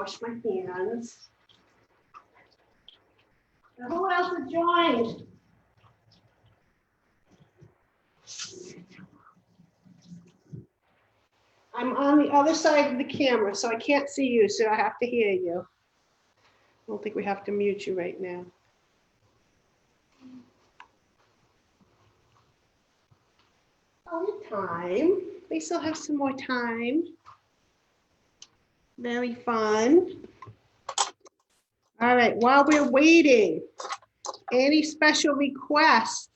wash my hands. Now, who else has joined? I'm on the other side of the camera, so I can't see you, so I have to hear you. I don't think we have to mute you right now. Oh, time. We still have some more time. Very fun. All right, while we're waiting, any special requests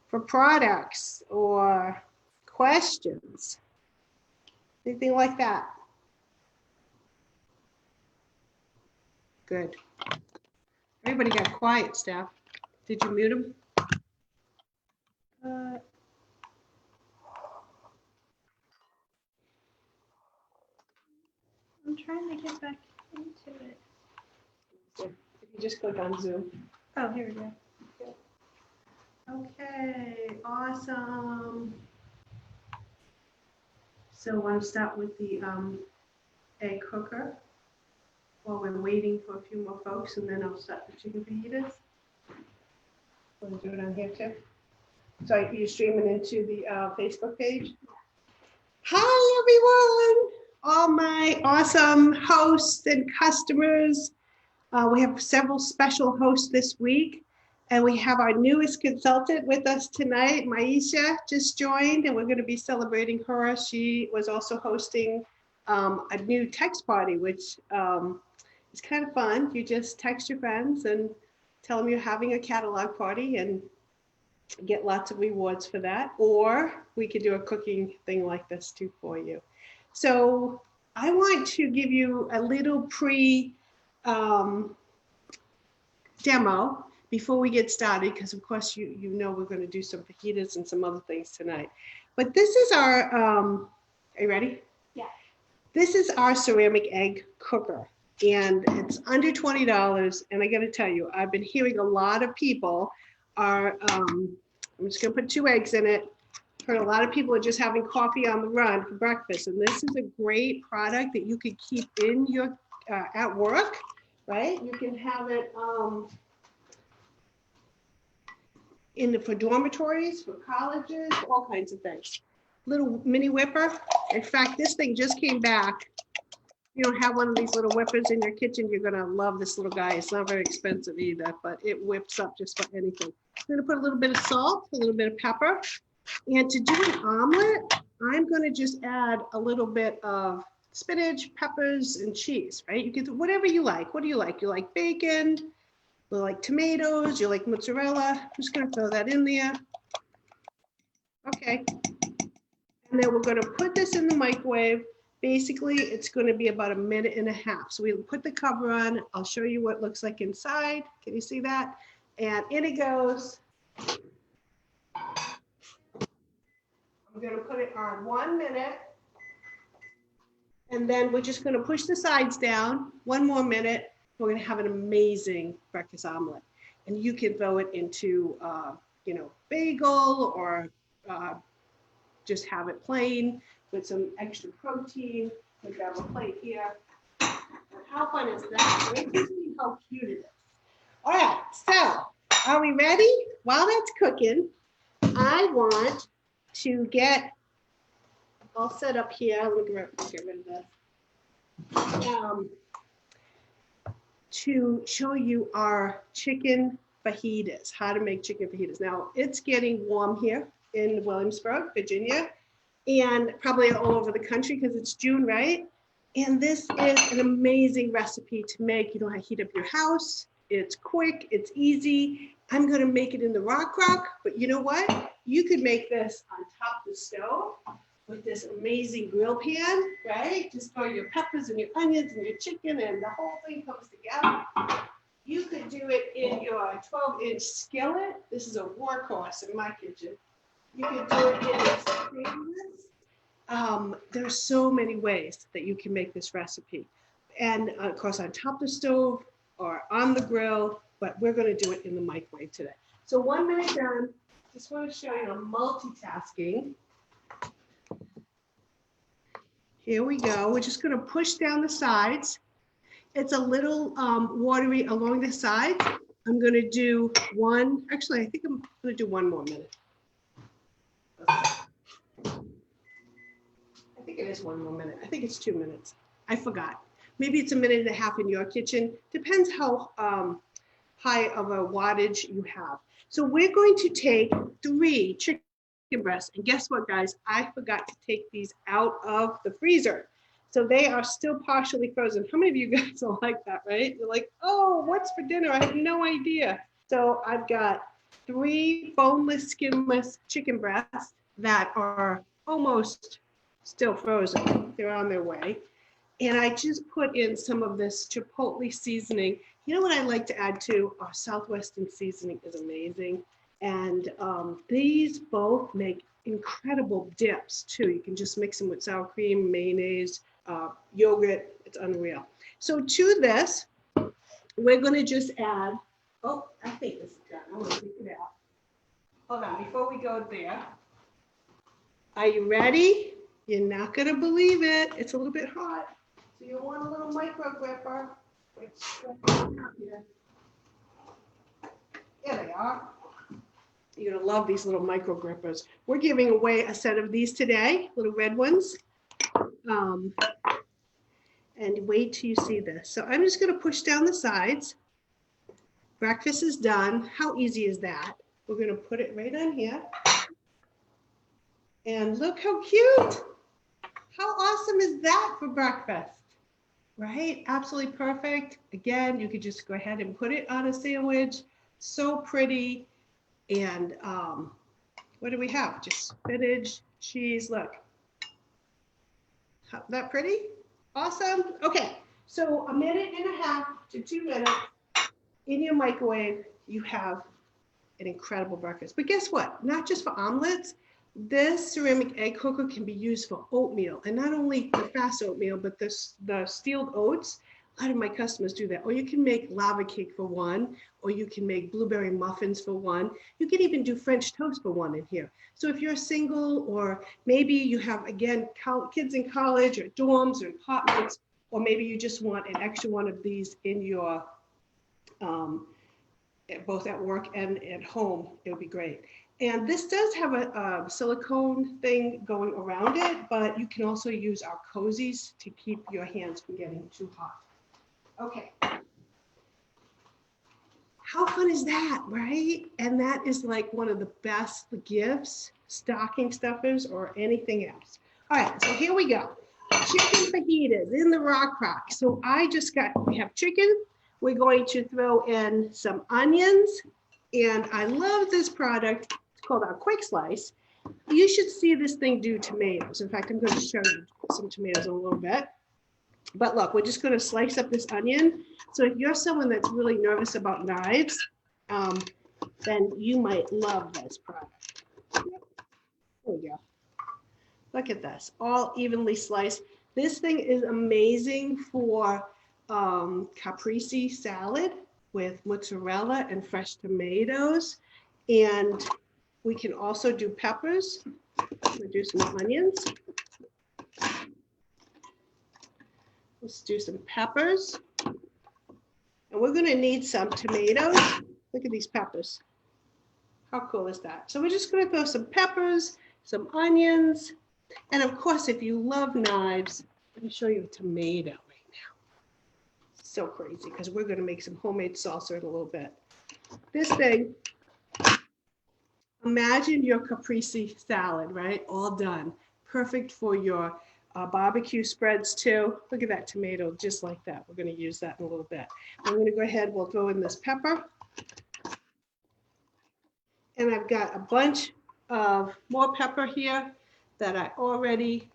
for products or questions? Anything like that? Good. Everybody got quiet, Steph. Did you mute him? I'm trying to get back into it. If you just click on Zoom. Oh, here we go. Okay, awesome. So I want to start with the egg cooker while we're waiting for a few more folks, and then I'll start the chicken fajitas. Want to do it on here too? So you're streaming into the Facebook page? Hi, everyone. All my awesome hosts and customers. We have several special hosts this week, and we have our newest consultant with us tonight. Maisha just joined, and we're going to be celebrating her. She was also hosting a new text party, which is kind of fun. You just text your friends and tell them you're having a catalog party and get lots of rewards for that. Or we could do a cooking thing like this too for you. So I want to give you a little demo before we get started, because of course you know we're going to do some fajitas and some other things tonight. But this is our, are you ready? Yeah. This is our ceramic egg cooker, and it's under $20. And I got to tell you, I've been hearing a lot of people are, I'm just going to put 2 eggs in it. Heard a lot of people are just having coffee on the run for breakfast, and this is a great product that you could keep in your at work, right? You can have it for dormitories, for colleges, all kinds of things. Little mini whipper. In fact, this thing just came back. If you don't have one of these little whippers in your kitchen, you're gonna love this little guy. It's not very expensive either, but it whips up just about anything. I'm gonna put a little bit of salt, a little bit of pepper. And to do an omelet, I'm going to just add a little bit of spinach, peppers, and cheese, right? You can do whatever you like. What do you like? You like bacon? You like tomatoes? You like mozzarella? I'm just going to throw that in there. Okay. And then we're going to put this in the microwave. Basically, it's going to be about 1.5 minutes. So we'll put the cover on. I'll show you what it looks like inside. Can you see that? And in it goes. I'm going to put it on 1 minute, and then we're just going to push the sides down 1 more minute. We're going to have an amazing breakfast omelet, and you can throw it into, bagel, or just have it plain with some extra protein. We grab a plate here. How fun is that? Wait to see how cute it is. All right, so are we ready? While that's cooking, I want to get all set up here. Let me get rid of this. To show you our chicken fajitas, how to make chicken fajitas. Now, it's getting warm here in Williamsburg, Virginia, and probably all over the country because it's June, right? And this is an amazing recipe to make. You don't have to heat up your house. It's quick, it's easy. I'm gonna make it in the Rockcrok, but you know what? You could make this on top of the stove with this amazing grill pan, right? Just throw your peppers and your onions and your chicken, and the whole thing comes together. You could do it in your 12-inch skillet. This is a workhorse in my kitchen. You could do it in your stainless. There's so many ways that you can make this recipe. And of course, on top of the stove or on the grill, but we're going to do it in the microwave today. So 1 minute done. Just want to show you I'm multitasking. Here we go. We're just going to push down the sides It's a little watery along the sides. I'm gonna do one, actually, I think I'm gonna do one more minute. I think it is one more minute. I think it's 2 minutes. I forgot. Maybe it's a minute and a half in your kitchen. Depends how high of a wattage you have. So we're going to take 3 chicken breasts. And guess what, guys? I forgot to take these out of the freezer. So they are still partially frozen. How many of you guys are like that, right? You're like, oh, what's for dinner? I have no idea. So I've got 3 boneless, skinless chicken breasts that are almost still frozen. They're on their way. And I just put in some of this chipotle seasoning. You know what I like to add too? Our Southwestern seasoning is amazing. And these both make incredible dips too. You can just mix them with sour cream, mayonnaise, yogurt. It's unreal. So to this, we're going to just add, oh, I think this is done. I'm going to take it out. Hold on, before we go there, are you ready? You're not going to believe it. It's a little bit hot. So you want a little micro gripper. Here they are. You're going to love these little micro grippers. We're giving away a set of these today, little red ones. And wait till you see this. So I'm just going to push down the sides. Breakfast is done. How easy is that? We're going to put it right on here. And look how cute. How awesome is that for breakfast? Right? Absolutely perfect. Again, you could just go ahead and put it on a sandwich. So pretty. And what do we have? Just spinach, cheese. Look. Isn't that pretty? Awesome. Okay. So a minute and a half to 2 minutes in your microwave, you have an incredible breakfast. But guess what? Not just for omelets. This ceramic egg cooker can be used for oatmeal, and not only the fast oatmeal, but the steeled oats. A lot of my customers do that. Or you can make lava cake for one, or you can make blueberry muffins for one. You can even do French toast for one in here. So if you're single, or maybe you have, again, kids in college or dorms or apartments, or maybe you just want an extra one of these in your, both at work and at home, it would be great. And this does have a silicone thing going around it, but you can also use our cozies to keep your hands from getting too hot. Okay. How fun is that, right? And that is like one of the best gifts, stocking stuffers, or anything else. All right, so here we go. Chicken fajitas in the Rockcrok. So we have chicken. We're going to throw in some onions. And I love this product. It's called our Quick Slice. You should see this thing do tomatoes. In fact, I'm going to show you some tomatoes in a little bit. But look, we're just going to slice up this onion. So if you're someone that's really nervous about knives, then you might love this product. There we go. Look at this, all evenly sliced. This thing is amazing for caprese salad with mozzarella and fresh tomatoes. And we can also do peppers. We'll do some onions. Let's do some peppers. And we're gonna need some tomatoes. Look at these peppers. How cool is that? So we're just gonna throw some peppers, some onions. And of course, if you love knives, let me show you a tomato right now. So crazy, because we're gonna make some homemade salsa in a little bit. This thing, imagine your caprese salad, right? All done. Perfect for your barbecue spreads too. Look at that tomato, just like that. We're going to use that in a little bit. I'm going to go ahead, we'll throw in this pepper. And I've got a bunch of more pepper here that I already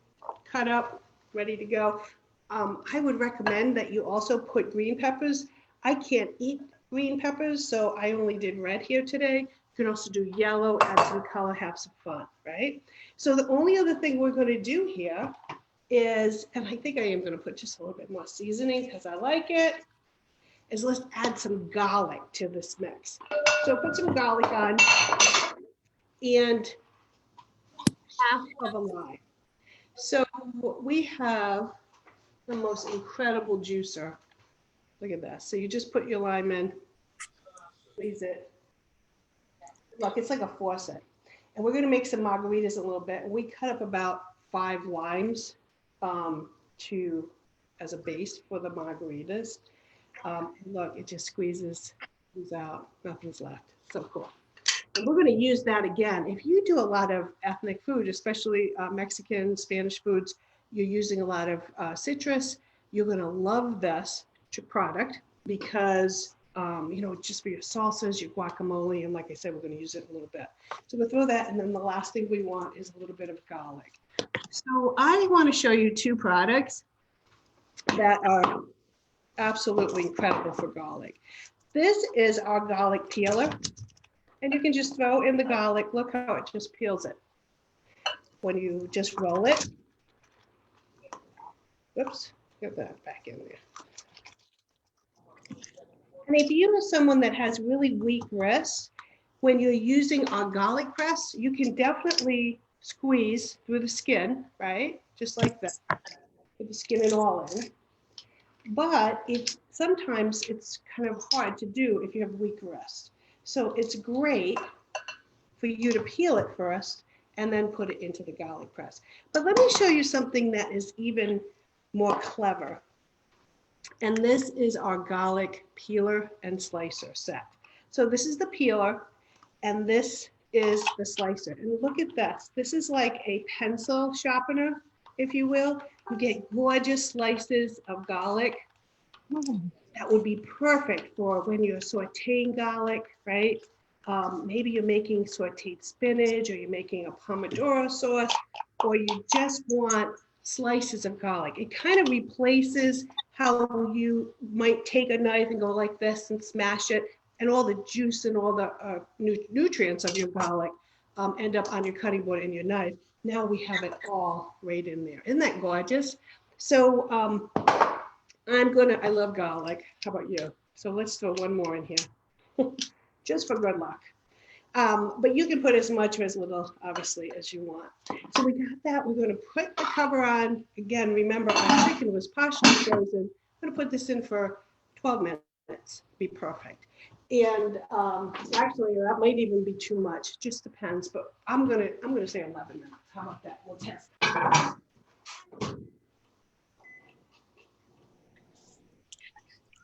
cut up, ready to go. I would recommend that you also put green peppers. I can't eat green peppers, so I only did red here today. You can also do yellow, add some color, have some fun, right? So the only other thing we're going to do here is, and I think I am going to put just a little bit more seasoning because I like it, is let's add some garlic to this mix. So put some garlic on and half of a lime. So we have the most incredible juicer Look at this. So you just put your lime in, squeeze it. Look, it's like a faucet. And we're gonna make some margaritas in a little bit. And we cut up about 5 limes as a base for the margaritas. And look, it just squeezes, comes out, nothing's left. So cool. And we're going to use that again. If you do a lot of ethnic food, especially Mexican, Spanish foods, you're using a lot of citrus, you're going to love this product because, just for your salsas, your guacamole, and like I said, we're going to use it a little bit. So we'll throw that, and then the last thing we want is a little bit of garlic. So I want to show you 2 products that are absolutely incredible for garlic. This is our garlic peeler, and you can just throw in the garlic. Look how it just peels it. When you just roll it, whoops, get that back in there. And if you are someone that has really weak wrists, when you're using our garlic press, you can definitely squeeze through the skin, right? Just like that, with the skin and all in. But sometimes it's kind of hard to do if you have weak wrists. So it's great for you to peel it first and then put it into the garlic press. But let me show you something that is even more clever. And this is our garlic peeler and slicer set. So this is the peeler and this is the slicer. And look at this. This is like a pencil sharpener, if you will. You get gorgeous slices of garlic. That would be perfect for when you're sauteing garlic, right? Maybe you're making sauteed spinach, or you're making a pomodoro sauce, or you just want slices of garlic. It kind of replaces how you might take a knife and go like this and smash it, and all the juice and all the nutrients of your garlic end up on your cutting board and your knife. Now we have it all right in there. Isn't that gorgeous? So I love garlic. How about you? So let's throw one more in here, just for good luck. But you can put as much or as little, obviously, as you want. So we got that. We're going to put the cover on. Again, remember, our chicken was partially frozen. I'm going to put this in for 12 minutes. Be perfect. And actually, that might even be too much. Just depends. But I'm gonna say 11 minutes. How about that? We'll test.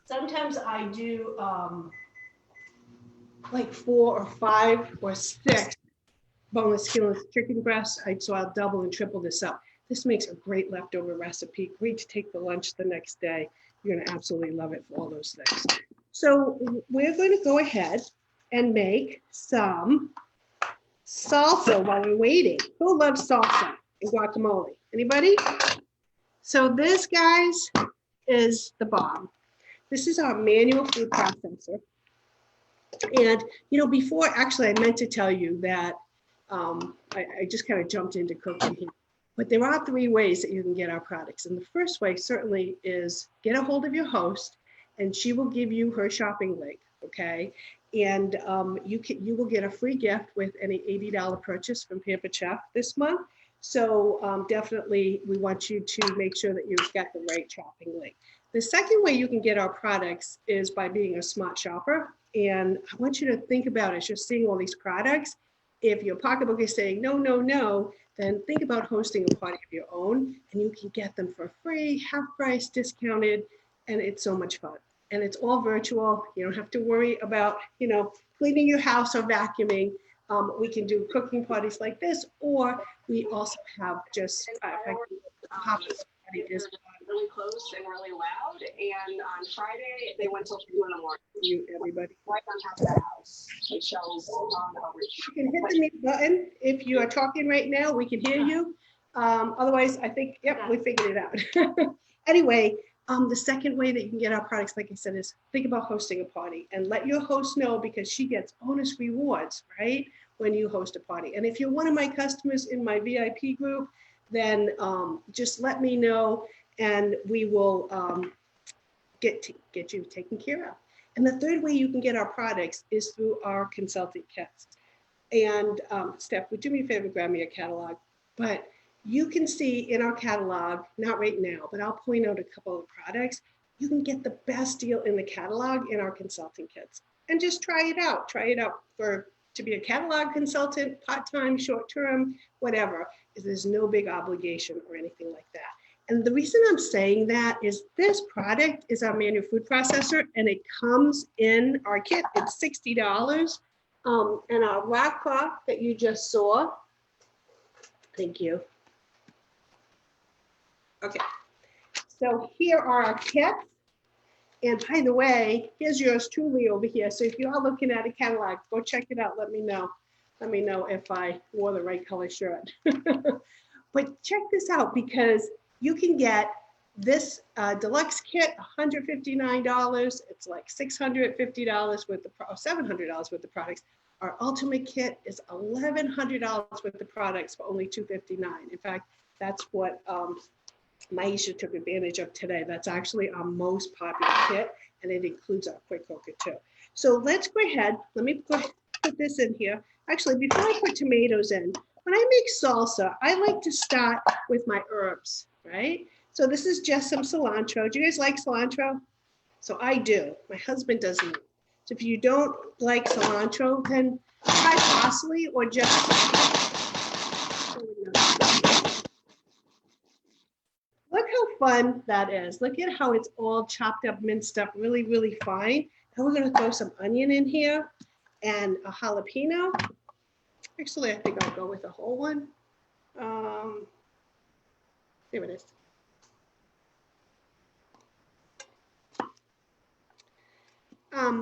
Sometimes I do like 4 or 5 or 6 boneless, skinless chicken breasts. So I'll double and triple this up. This makes a great leftover recipe. Great to take for lunch the next day. You're gonna absolutely love it for all those things. So we're going to go ahead and make some salsa while we're waiting. Who loves salsa and guacamole? Anybody? So this, guys, is the bomb. This is our manual food processor. And, before, actually, I meant to tell you that I just kind of jumped into cooking here. But there are 3 ways that you can get our products. And the first way certainly is get a hold of your host, and she will give you her shopping link, okay? And you will get a free gift with any $80 purchase from Pampered Chef this month. So definitely we want you to make sure that you've got the right shopping link. The second way you can get our products is by being a smart shopper. And I want you to think about it as you're seeing all these products. If your pocketbook is saying no, no, no, then think about hosting a party of your own, and you can get them for free, half price, discounted, and it's so much fun. And it's all virtual. You don't have to worry about, cleaning your house or vacuuming. We can do cooking parties like this, or we also have just really close and really loud. And on Friday, they went till 2 in the morning. You, everybody. Right on top of the house. It shows You can hit the mute button. If you are talking right now, we can hear you. Otherwise, I think, yep, we figured it out. Anyway, the second way that you can get our products, like I said, is think about hosting a party and let your host know, because she gets bonus rewards, right, when you host a party. And if you're one of my customers in my VIP group, then just let me know, and we will get you taken care of. And the third way you can get our products is through our consulting kits. And Steph, would you do me a favor, grab me a catalog? But you can see in our catalog, not right now, but I'll point out a couple of products. you can get the best deal in the catalog in our consulting kits. And just try it out. Try it out to be a catalog consultant, part-time, short-term, whatever. There's no big obligation or anything like that. And the reason I'm saying that is this product is our manual food processor, and it comes in our kit. It's $60. And our Rockcrok that you just saw. Thank you. Okay. So here are our kits. And by the way, here's yours truly over here. So if you are looking at a catalog, go check it out. Let me know. Let me know if I wore the right color shirt. But check this out, because you can get this deluxe kit, $159. It's like $650 with the $700 with the products. Our ultimate kit is $1,100 with the products for only $259. In fact, that's what Maisha took advantage of today. That's actually our most popular kit, and it includes our quick cooker too. So let's go ahead. Let me put this in here. Actually, before I put tomatoes in, when I make salsa, I like to start with my herbs, right? So this is just some cilantro. Do you guys like cilantro? So I do. My husband doesn't. So if you don't like cilantro, then try parsley or just. Look how fun that is. Look at how it's all chopped up, minced up, really, really fine. And we're going to throw some onion in here and a jalapeno. Actually, I think I'll go with a whole one. There it is.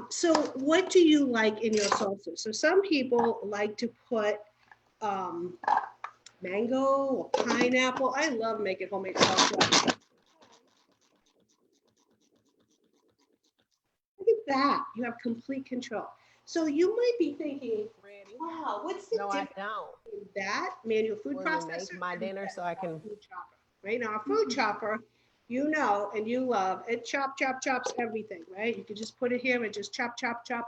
So what do you like in your salsa? So some people like to put mango or pineapple. I love making homemade salsa. Look at that. You have complete control. So you might be thinking, wow, what's the difference in that manual food processor? Make my dinner so I can. Food chopper. Right now, a food chopper, you know, and you love it. Chops everything, right? You can just put it here and just chop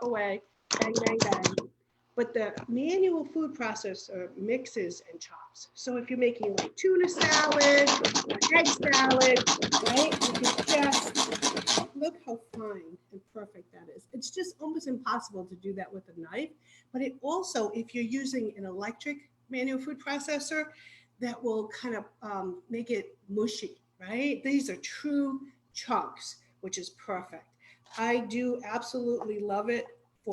away, bang, bang, bang. But the manual food processor mixes and chops. So if you're making like tuna salad, or egg salad, right? You can just look how fine and perfect that is. It's just almost impossible to do that with a knife. But it also, if you're using an electric manual food processor, that will kind of make it mushy, right? These are true chunks, which is perfect. I do absolutely love it.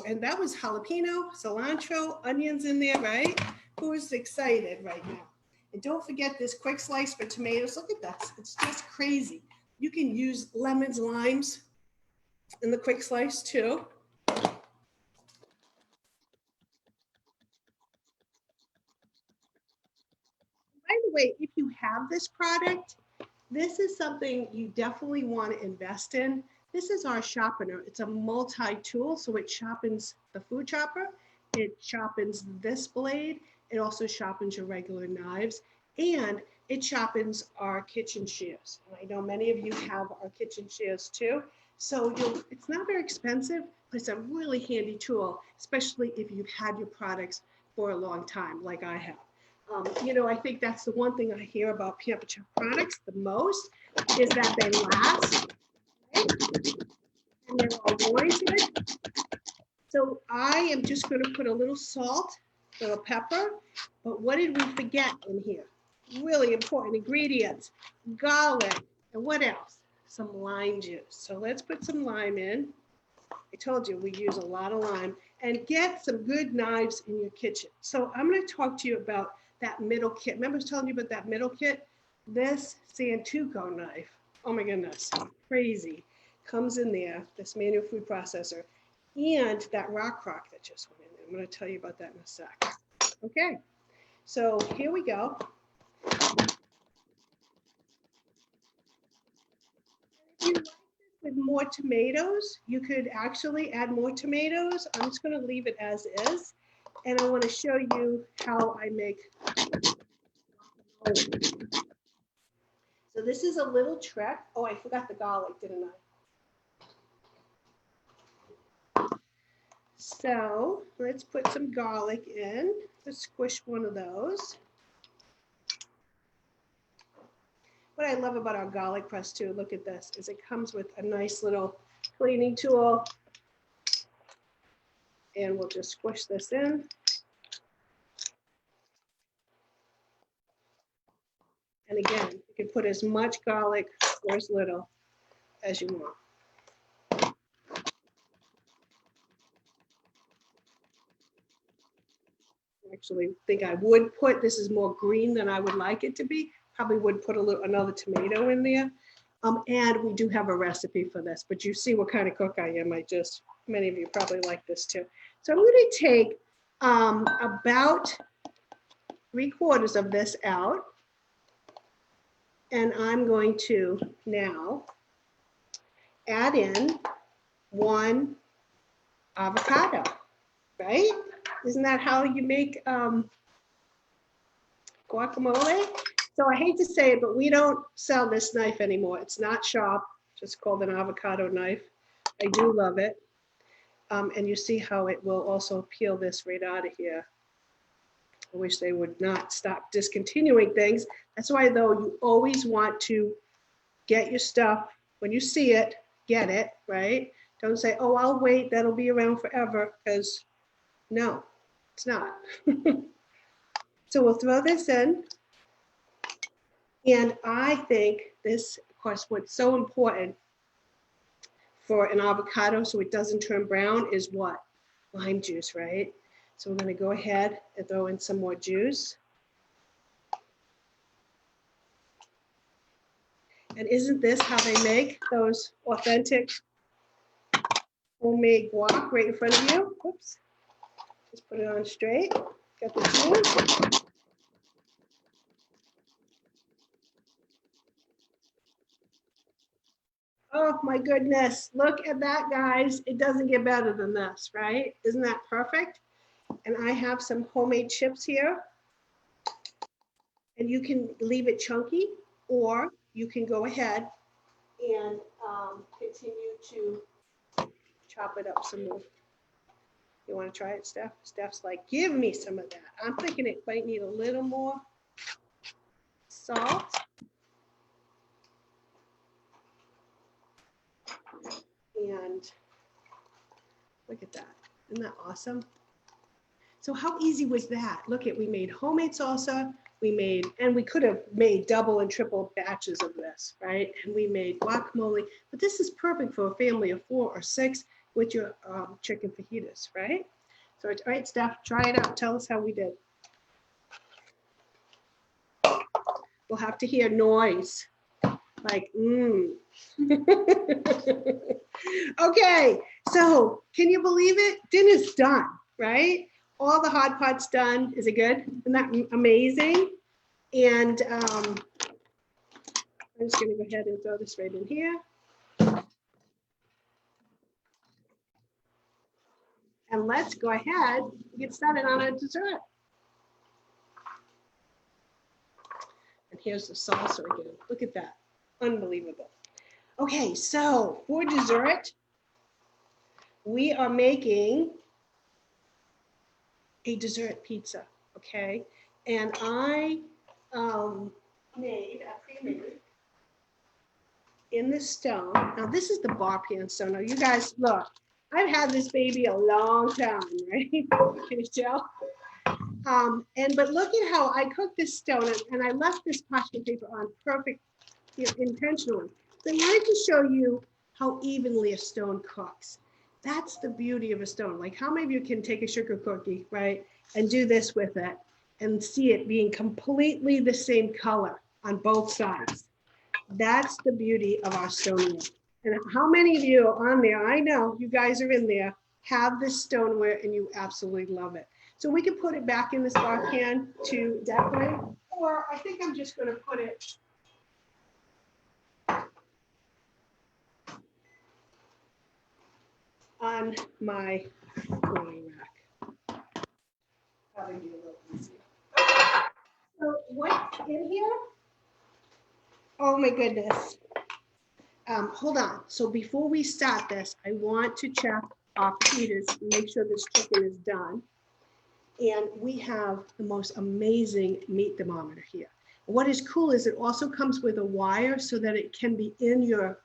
And that was jalapeno, cilantro, onions in there, right? Who is excited right now? And don't forget this quick slice for tomatoes. Look at that, it's just crazy. You can use lemons, limes in the quick slice too. By the way, if you have this product, this is something you definitely want to invest in. This is our sharpener. It's a multi-tool, so it sharpens the food chopper. It sharpens this blade. It also sharpens your regular knives, and it sharpens our kitchen shears. And I know many of you have our kitchen shears too. So it's not very expensive, but it's a really handy tool, especially if you've had your products for a long time, like I have. You know, I think that's the one thing I hear about Pamper Chef products the most is that they last, right? And they're all warranted. So I am just going to put a little salt, a little pepper, but what did we forget in here? Really important ingredients, garlic, and what else? Some lime juice. So let's put some lime in. I told you we use a lot of lime, and get some good knives in your kitchen. So I'm going to talk to you about that middle kit. Remember I was telling you about that middle kit? This Santuco knife, oh my goodness, crazy. Comes in there, this manual food processor, and that Rockcrok that just went in there. I'm going to tell you about that in a sec. Okay, so here we go. If you like this with more tomatoes, you could actually add more tomatoes. I'm just going to leave it as is. And I want to show you how I make. So this is a little trick. Oh, I forgot the garlic, didn't I? So let's put some garlic in. Let's squish one of those. what I love about our garlic press too, look at this, is it comes with a nice little cleaning tool. And we'll just squish this in. And again, you can put as much garlic or as little as you want. Actually think I would put, this is more green than I would like it to be. Probably would put another tomato in there. And we do have a recipe for this, but you see what kind of cook I am. Many of you probably like this too. So I'm going to take about 3/4 of this out. And I'm going to now add in 1 avocado, right? Isn't that how you make guacamole? So I hate to say it, but we don't sell this knife anymore. It's not sharp, just called an avocado knife. I do love it. And you see how it will also peel this right out of here. I wish they would not stop discontinuing things. That's why though you always want to get your stuff, when you see it, get it, right? Don't say, oh, I'll wait, that'll be around forever, because no, it's not. So we'll throw this in. And I think this, of course, what's so important for an avocado so it doesn't turn brown is what? Lime juice, right? So we're going to go ahead and throw in some more juice. And isn't this how they make those authentic homemade guac right in front of you? Oops. Just put it on straight. Got the juice. Oh my goodness, look at that, guys. It doesn't get better than this, right? Isn't that perfect? And I have some homemade chips here. And you can leave it chunky, or you can go ahead and continue to chop it up some more. You want to try it, Steph? Steph's like, give me some of that. I'm thinking it might need a little more salt. And look at that. Isn't that awesome? So how easy was that? Look at, we made homemade salsa. And we could have made double and triple batches of this, right? And we made guacamole, but this is perfect for a family of 4 or 6 with your chicken fajitas, right? So, all right, Steph, try it out. Tell us how we did. We'll have to hear noise, like, Okay, so can you believe it? Dinner's done, right? All the hot pot's done. Is it good? Isn't that amazing? And I'm just going to go ahead and throw this right in here. And let's go ahead and get started on our dessert. And here's the salsa again. Look at that. Unbelievable. Okay, so for dessert, we are making a dessert pizza, okay? And I made a pre-made in this stone. Now this is the bar pan stone. Now you guys look, I've had this baby a long time, right? Can you tell? But look at how I cooked this stone, and I left this parchment paper on perfect, intentionally. So I wanted to show you how evenly a stone cooks. That's the beauty of a stone. Like, how many of you can take a sugar cookie, right, and do this with it and see it being completely the same color on both sides? That's the beauty of our stoneware. And how many of you on there, I know you guys are in there, have this stoneware and you absolutely love it. So we can put it back in this bar can to decorate, or I think I'm just going to put it on my drawing rack. Probably be a little easier. Okay. So what's in here? Oh my goodness. Hold on. So before we start this, I want to check our heaters and make sure this chicken is done. And we have the most amazing meat thermometer here. What is cool is it also comes with a wire so that it can be in your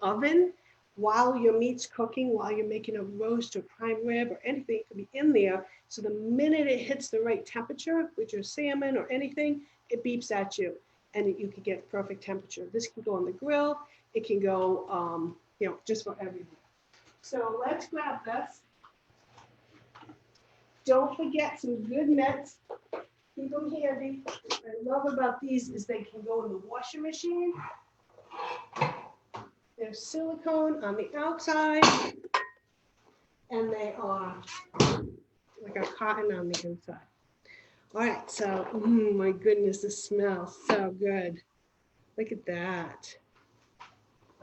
oven while your meat's cooking, while you're making a roast or prime rib or anything, it can be in there. So the minute it hits the right temperature with your salmon or anything, it beeps at you and you can get perfect temperature. This can go on the grill. It can go, just for everything. So let's grab this. Don't forget some good mitts. Keep them handy. What I love about these is they can go in the washing machine. There's silicone on the outside, and they are like a cotton on the inside. All right, so, my goodness, this smells so good. Look at that.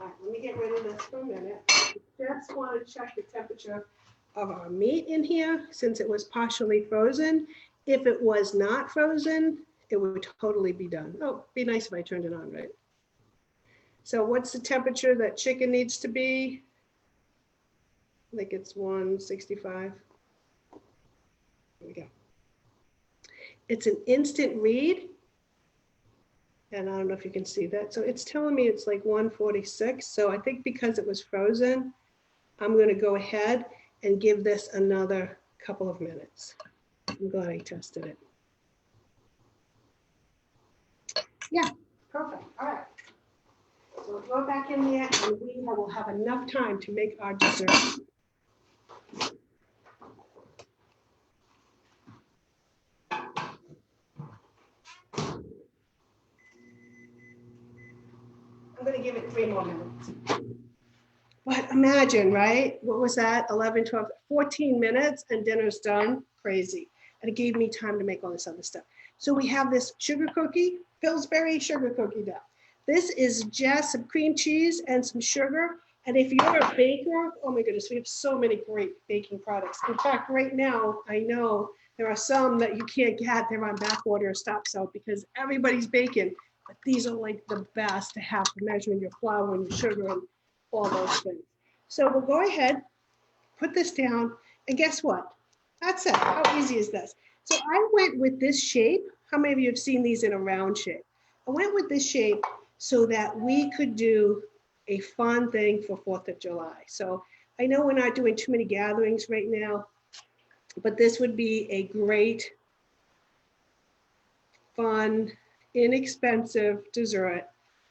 All right, let me get rid of this for a minute. Just want to check the temperature of our meat in here since it was partially frozen. If it was not frozen, it would totally be done. Oh, be nice if I turned it on, right? So what's the temperature that chicken needs to be? I think it's 165. There we go. It's an instant read. And I don't know if you can see that. So it's telling me it's like 146. So I think because it was frozen, I'm going to go ahead and give this another couple of minutes. I'm glad I tested it. Yeah, perfect. All right. We'll go back in there and we will have enough time to make our dessert. I'm going to give it 3 more minutes. But imagine, right? What was that? 11, 12, 14 minutes and dinner's done. Crazy. And it gave me time to make all this other stuff. So we have this sugar cookie, Pillsbury sugar cookie dough. This is just some cream cheese and some sugar. And if you're a baker, oh my goodness, we have so many great baking products. In fact, right now, I know there are some that you can't get. They're on back order or stop sell because everybody's baking. But these are like the best to have for measuring your flour and your sugar and all those things. So we'll go ahead, put this down, and guess what? That's it. How easy is this? So I went with this shape. How many of you have seen these in a round shape? I went with this shape so that we could do a fun thing for 4th of July. So I know we're not doing too many gatherings right now, but this would be a great, fun, inexpensive dessert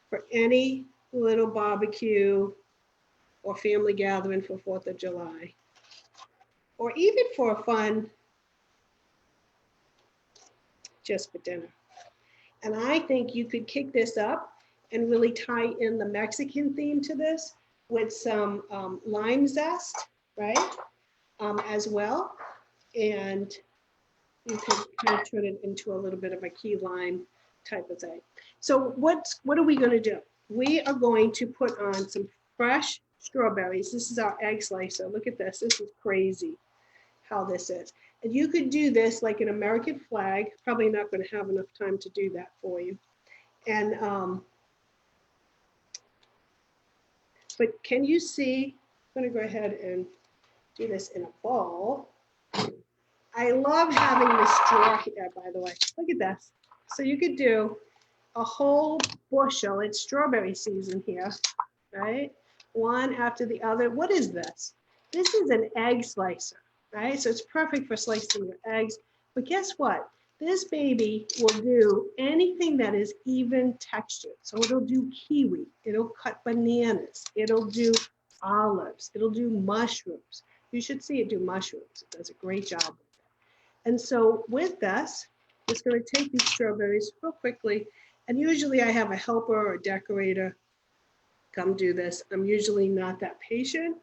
for any little barbecue or family gathering for 4th of July, or even for a fun, just for dinner. And I think you could kick this up and really tie in the Mexican theme to this with some lime zest, right, as well. And you could kind of turn it into a little bit of a key lime type of thing. So what are we going to do? We are going to put on some fresh strawberries. This is our egg slicer. Look at this. This is crazy how this is. And you could do this like an American flag. Probably not going to have enough time to do that for you. And but can you see? I'm going to go ahead and do this in a bowl. I love having this straw here, by the way. Look at this. So you could do a whole bushel. It's strawberry season here, right? One after the other. What is this? This is an egg slicer, right? So it's perfect for slicing your eggs. But guess what? This baby will do anything that is even textured. So it'll do kiwi, it'll cut bananas, it'll do olives, it'll do mushrooms. You should see it do mushrooms. It does a great job with that. And so with this, I'm just going to take these strawberries real quickly. And usually I have a helper or a decorator come do this. I'm usually not that patient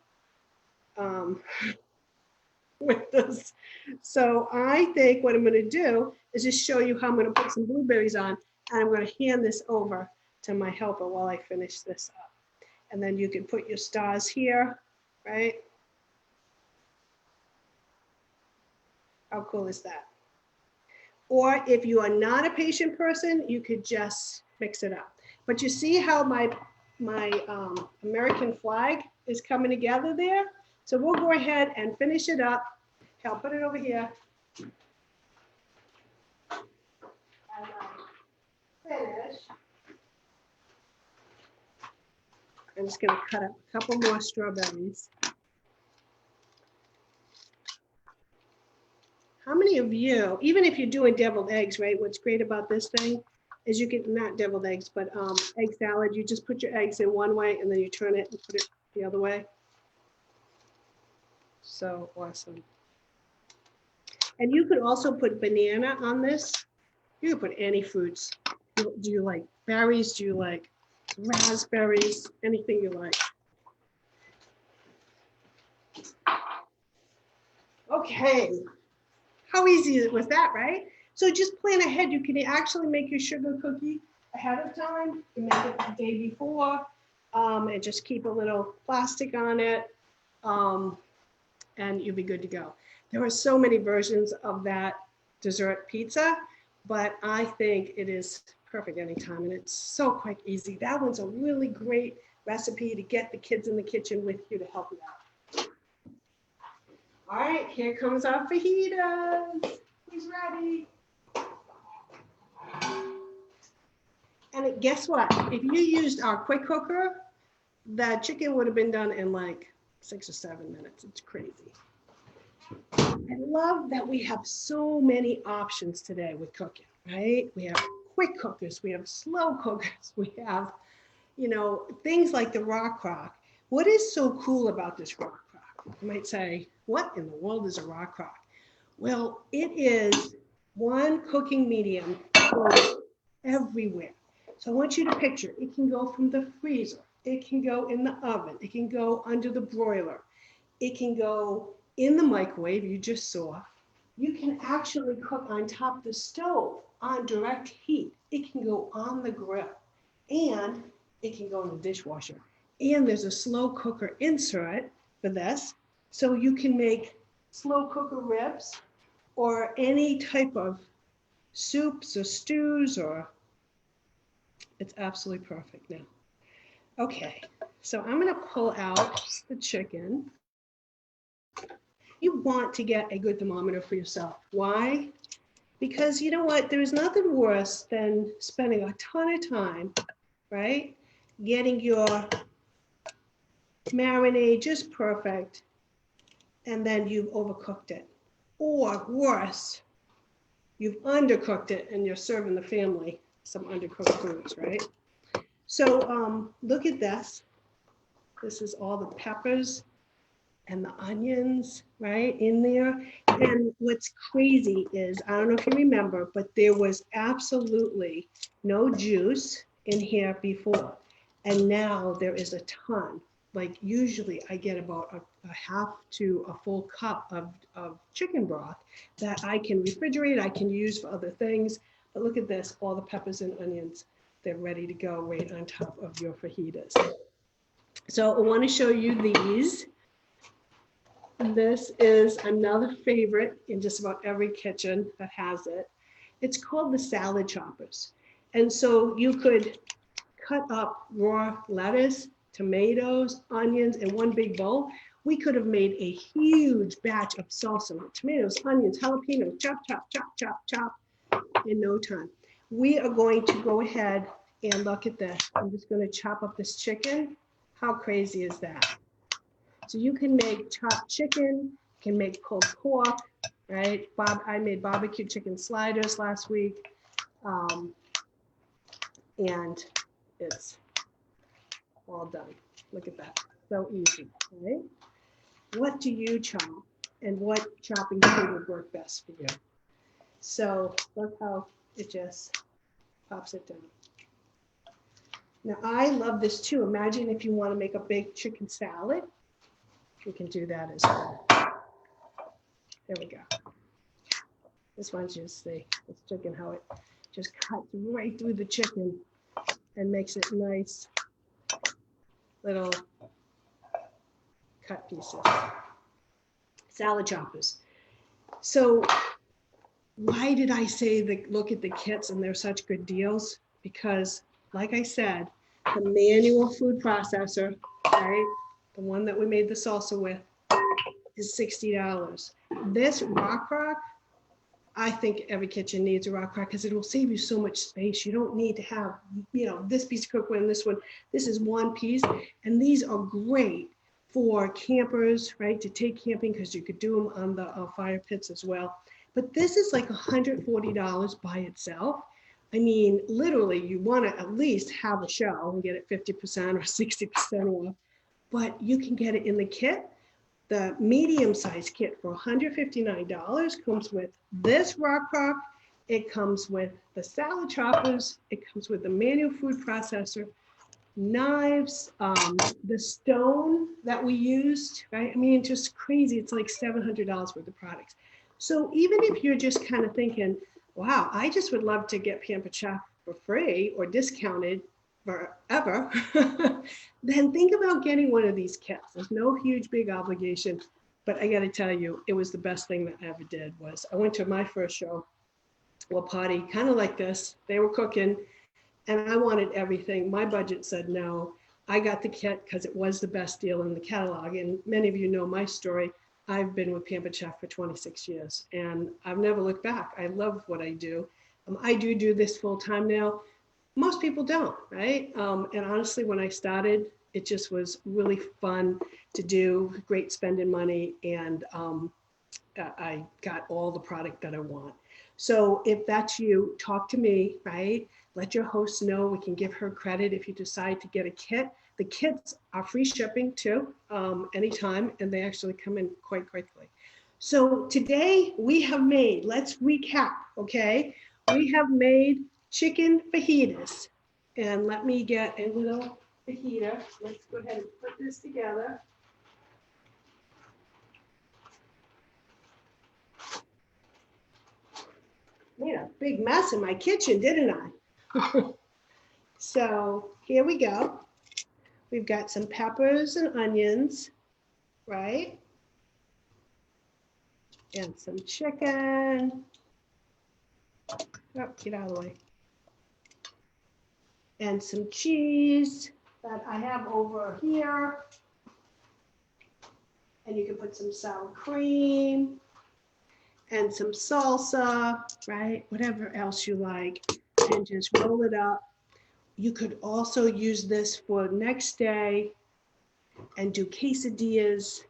with this. So I think what I'm going to do is just show you how I'm going to put some blueberries on, and I'm going to hand this over to my helper while I finish this up. And then you can put your stars here, right? How cool is that? Or if you are not a patient person, you could just mix it up. But you see how my American flag is coming together there? So we'll go ahead and finish it up. I'll put it over here. And I'm just gonna cut up a couple more strawberries. How many of you, even if you're doing deviled eggs, right? What's great about this thing is you can, not deviled eggs, but egg salad, you just put your eggs in one way and then you turn it and put it the other way. So awesome. And you could also put banana on this. You could put any fruits. Do you like berries? Do you like raspberries? Anything you like. Okay. How easy was that, right? So just plan ahead. You can actually make your sugar cookie ahead of time. You make it the day before and just keep a little plastic on it and you'll be good to go. There are so many versions of that dessert pizza, but I think it is perfect anytime and it's so quick, easy. That one's a really great recipe to get the kids in the kitchen with you to help you out. All right, here comes our fajitas. Who's ready? And guess what? If you used our quick cooker, that chicken would have been done in like 6 or 7 minutes. It's crazy. I love that we have so many options today with cooking, right? We have quick cookers, we have slow cookers, we have, you know, things like the Rockcrok. What is so cool about this Rockcrok? You might say, what in the world is a Rockcrok? Well, it is one cooking medium that goes everywhere. So I want you to picture, it can go from the freezer, it can go in the oven, it can go under the broiler, it can go in the microwave, you just saw. You can actually cook on top of the stove on direct heat. It can go on the grill and it can go in the dishwasher. And there's a slow cooker insert for this. So you can make slow cooker ribs or any type of soups or stews or it's absolutely perfect now. Okay, so I'm gonna pull out the chicken. You want to get a good thermometer for yourself. Why? Because you know what? There's nothing worse than spending a ton of time, right? Getting your marinade just perfect, and then you've overcooked it. Or worse, you've undercooked it and you're serving the family some undercooked foods, right? So look at this. This is all the peppers and the onions, right, in there. And what's crazy is, I don't know if you remember, but there was absolutely no juice in here before. And now there is a ton. Like usually I get about a half to a full cup of chicken broth that I can refrigerate, I can use for other things. But look at this, all the peppers and onions, they're ready to go right on top of your fajitas. So I want to show you these. This is another favorite in just about every kitchen that has it. It's called the salad choppers. And so you could cut up raw lettuce, tomatoes, onions in one big bowl. We could have made a huge batch of salsa with tomatoes, onions, jalapenos, chop, chop, chop, chop, chop in no time. We are going to go ahead and look at this. I'm just going to chop up this chicken. How crazy is that? So you can make chopped chicken, you can make pulled pork, right? I made barbecue chicken sliders last week. And it's all done. Look at that, so easy, right? What do you chop and what chopping tool would work best for you? So look how it just pops it down. Now I love this too. Imagine if you want to make a big chicken salad. We can do that as well. There we go. This one's just the chicken, how it just cuts right through the chicken and makes it nice little cut pieces. Salad choppers. So why did I say look at the kits and they're such good deals? Because like I said, the manual food processor, right? The one that we made the salsa with is $60. This Rockcrok I think every kitchen needs a Rockcrok because it will save you so much space. You don't need to have, this piece of cookware and this one. This is one piece, and these are great for campers, right? To take camping because you could do them on the fire pits as well. But this is like $140 by itself. I mean, literally, you want to at least have a show and get it 50% or 60% off, but you can get it in the kit. The medium-sized kit for $159 comes with this Rockcrok. It comes with the salad choppers. It comes with the manual food processor, knives, the stone that we used, right? I mean, just crazy. It's like $700 worth of products. So even if you're just kind of thinking, wow, I just would love to get Pampered Chef for free or discounted forever, then think about getting one of these kits. There's no huge, big obligation, but I got to tell you, it was the best thing that I ever did. Was I went to my first show, well, party, kind of like this. They were cooking, and I wanted everything. My budget said no. I got the kit because it was the best deal in the catalog, and many of you know my story. I've been with Pampered Chef for 26 years, and I've never looked back. I love what I do. I do this full time now. Most people don't, right? And honestly, when I started, it just was really fun to do, great spending money, and I got all the product that I want. So if that's you, talk to me, right? Let your host know. We can give her credit if you decide to get a kit. The kits are free shipping too, anytime, and they actually come in quite quickly. So today we have made, let's recap, okay? We have made chicken fajitas. And let me get a little fajita. Let's go ahead and put this together. Made a big mess in my kitchen, didn't I? So here we go. We've got some peppers and onions, right? And some chicken. Oh, get out of the way. And some cheese that I have over here. And you can put some sour cream and some salsa, right? Whatever else you like, and just roll it up. You could also use this for next day and do quesadillas.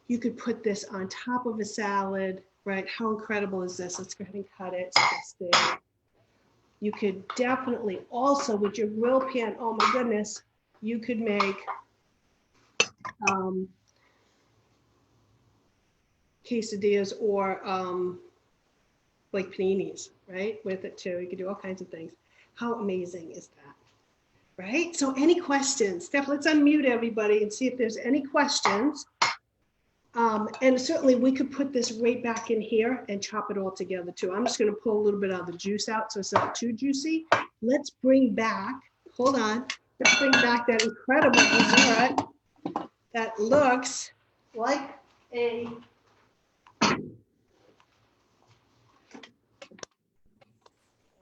You could put this on top of a salad, right? How incredible is this? Let's go ahead and cut it. You could definitely also, with your grill pan, oh my goodness, you could make quesadillas or like paninis, right? With it too. You could do all kinds of things. How amazing is that? Right? So any questions? Steph, let's unmute everybody and see if there's any questions. And certainly we could put this right back in here and chop it all together too. I'm just going to pull a little bit of the juice out so it's not too juicy. Let's bring back, hold on, let's bring back that incredible dessert that looks like a,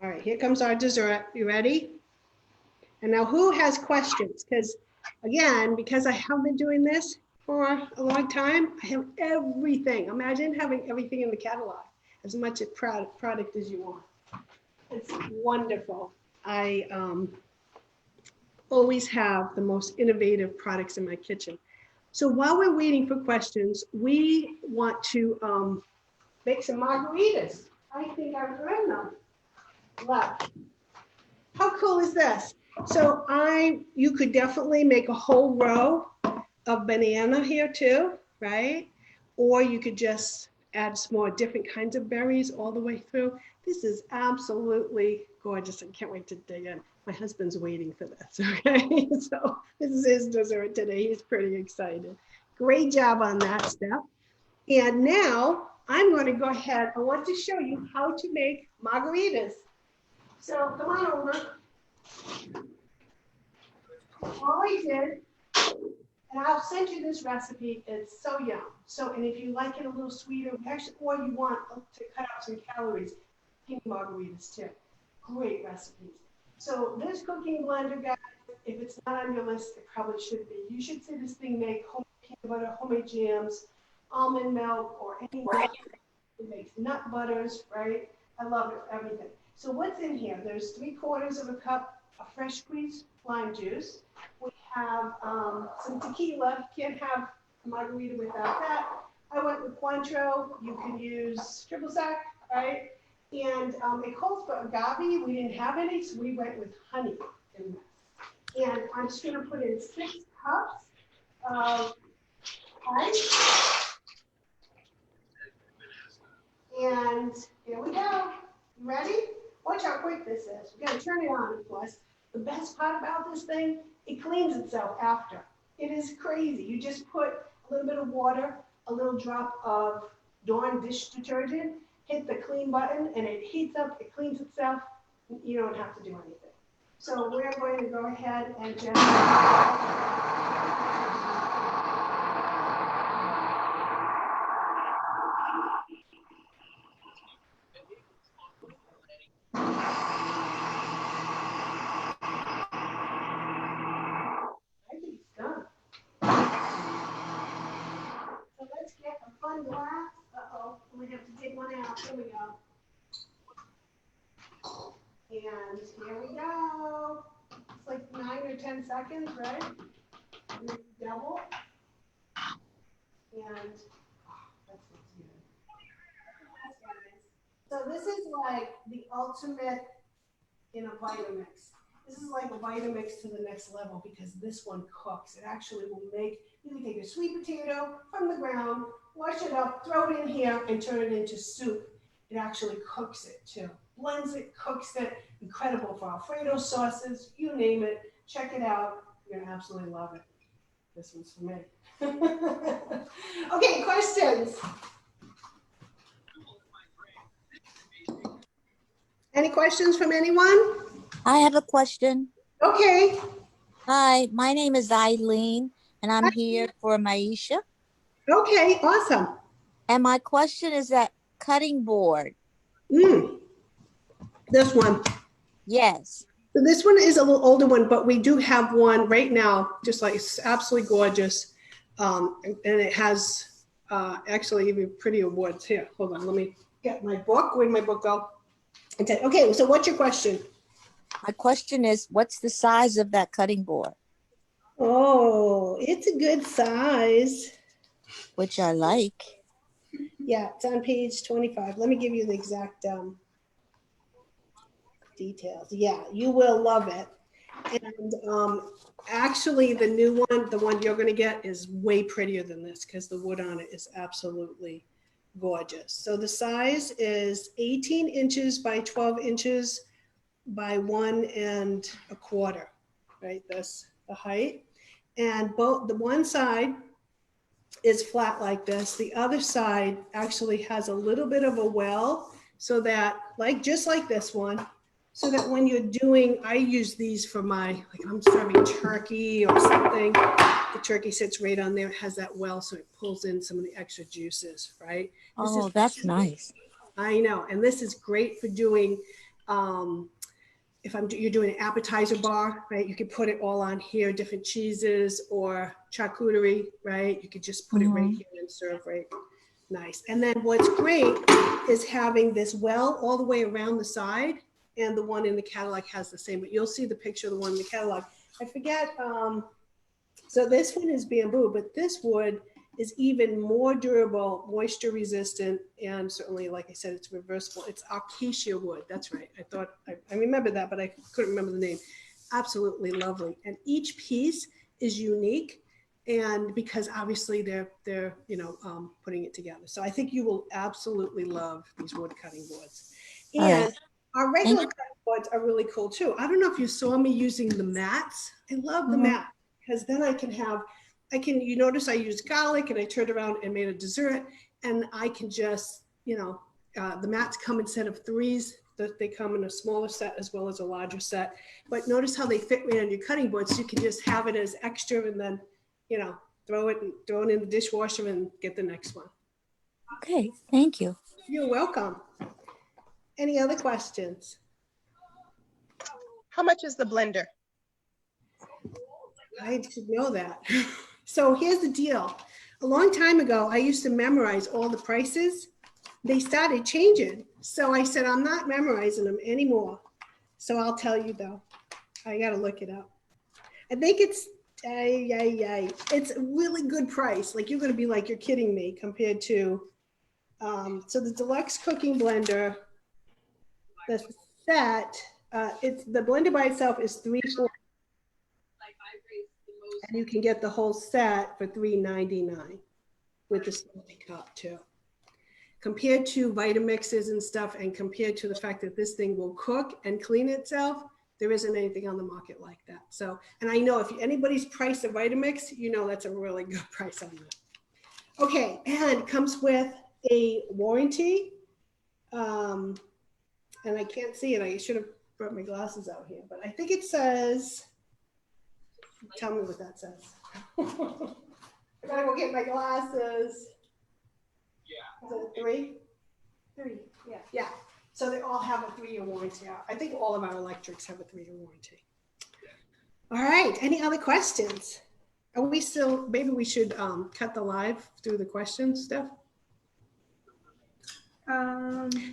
all right, here comes our dessert. You ready? And now who has questions? Because again, because I have been doing this for a long time, I have everything. Imagine having everything in the catalog, as much as product as you want. It's wonderful. I always have the most innovative products in my kitchen. So while we're waiting for questions, we want to make some margaritas. I think I've earned them. Look, how cool is this? So you could definitely make a whole row of banana here too, right? Or you could just add some more different kinds of berries all the way through. This is absolutely gorgeous. I can't wait to dig in. My husband's waiting for this, okay? So this is his dessert today. He's pretty excited. Great job on that, Steph. And now I'm going to go ahead. I want to show you how to make margaritas. So come on over. All I did, and I'll send you this recipe. It's so yum. So, and if you like it a little sweeter, actually, or you want to cut out some calories, give me margaritas too. Great recipes. So this cooking blender, guys, if it's not on your list, it probably should be. You should see this thing make homemade peanut butter, homemade jams, almond milk, or any milk. It makes nut butters, right? I love it, everything. So what's in here? There's 3/4 of a cup of fresh squeezed lime juice. We have some tequila. Can't have a margarita without that. I went with Cointreau. You can use triple sec, right? And it calls for agave. We didn't have any, so we went with honey in this. And I'm just gonna put in 6 cups of ice. And here we go. You ready? Watch how quick this is. We gotta turn it on, of course. The best part about this thing, it cleans itself after. It is crazy. You just put a little bit of water, a little drop of Dawn dish detergent, hit the clean button, and it heats up, it cleans itself. You don't have to do anything. So we're going to go ahead and just I think it's done. So let's get a fun glass. Uh-oh, we have to take one out. Here we go. And here we go. It's like 9 or 10 seconds, right? Double. And that smells good. So this is like the ultimate in a Vitamix. This is like a Vitamix to the next level because this one cooks. It actually will make, you can take a sweet potato from the ground, wash it up, throw it in here, and turn it into soup. It actually cooks it too. Blends it, cooks it. Incredible for Alfredo sauces, you name it. Check it out. You're gonna absolutely love it. This one's for me. Okay, questions? Any questions from anyone? I have a question. Okay. Hi, my name is Eileen, and I'm here for Maisha. Okay, awesome. And my question is that cutting board. This one. Yes. So this one is a little older one, but we do have one right now, just like it's absolutely gorgeous. And it has actually even pretty awards here. Hold on, let me get my book. Where'd my book go? Okay, so what's your question? My question is, what's the size of that cutting board? Oh, it's a good size. Which I like. Yeah, it's on page 25. Let me give you the exact details. Yeah, you will love it. And actually the new one, the one you're gonna get is way prettier than this because the wood on it is absolutely gorgeous. So the size is 18 inches by 12 inches by 1 1/4, right? That's the height. And both the one side is flat like this. The other side actually has a little bit of a well so that just like this one, so that when you're doing, I use these for my, like I'm serving turkey or something, the turkey sits right on there, it has that well, so it pulls in some of the extra juices, right? Oh, that's nice. I know, and this is great for doing, if you're doing an appetizer bar, right? You could put it all on here, different cheeses or charcuterie, right? You could just put it right here and serve right nice. And then what's great is having this well all the way around the side, and the one in the catalog has the same, but you'll see the picture of the one in the catalog. I forget, so this one is bamboo, but this wood is even more durable, moisture resistant, and certainly, like I said, it's reversible. It's acacia wood. That's right. I thought, I remember that, but I couldn't remember the name. Absolutely lovely. And each piece is unique, and because obviously they're putting it together. So I think you will absolutely love these wood cutting boards. And our regular cutting boards are really cool too. I don't know if you saw me using the mats. I love the mat because then you notice I used garlic and I turned around and made a dessert, and I can just, the mats come in set of 3s, that they come in a smaller set as well as a larger set. But notice how they fit right on your cutting board, so you can just have it as extra and then, throw it in the dishwasher and get the next one. Okay, thank you. You're welcome. Any other questions? How much is the blender? I should know that. So here's the deal. A long time ago, I used to memorize all the prices, they started changing. So I said, I'm not memorizing them anymore. So I'll tell you though. I gotta look it up. I think it's it's a really good price. Like you're gonna be like, you're kidding me compared to so the deluxe cooking blender, the set, it's the blender by itself is $340, and you can get the whole set for $399 with the Stanley cup too. Compared to Vitamixes and stuff, and compared to the fact that this thing will cook and clean itself, there isn't anything on the market like that. So, and I know if anybody's priced a Vitamix, you know that's a really good price on that. Okay, and it comes with a warranty. And I can't see it. I should have brought my glasses out here, but I think it says, tell me what that says. I gotta go get my glasses. Yeah. Is it 3? 3, yeah. Yeah, so they all have a 3-year warranty. I think all of our electrics have a 3-year warranty. All right, any other questions? Are we still, maybe we should cut the live through the questions stuff?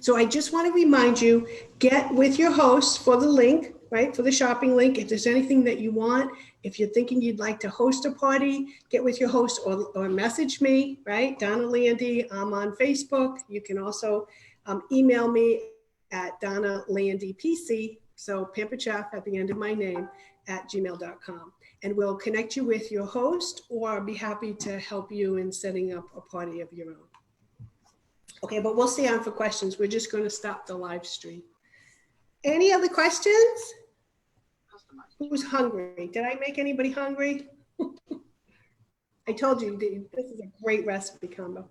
So I just want to remind you, get with your host for the link, right? For the shopping link. If there's anything that you want, if you're thinking you'd like to host a party, get with your host or message me, right? Donna Landy, I'm on Facebook. You can also email me at Donna Landy PC. So Pamper Chef at the end of my name at gmail.com. And we'll connect you with your host, or I'll be happy to help you in setting up a party of your own. Okay, but we'll stay on for questions. We're just going to stop the live stream. Any other questions? Who's hungry? Did I make anybody hungry? I told you, this is a great recipe combo.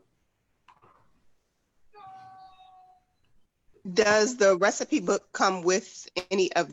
Does the recipe book come with any of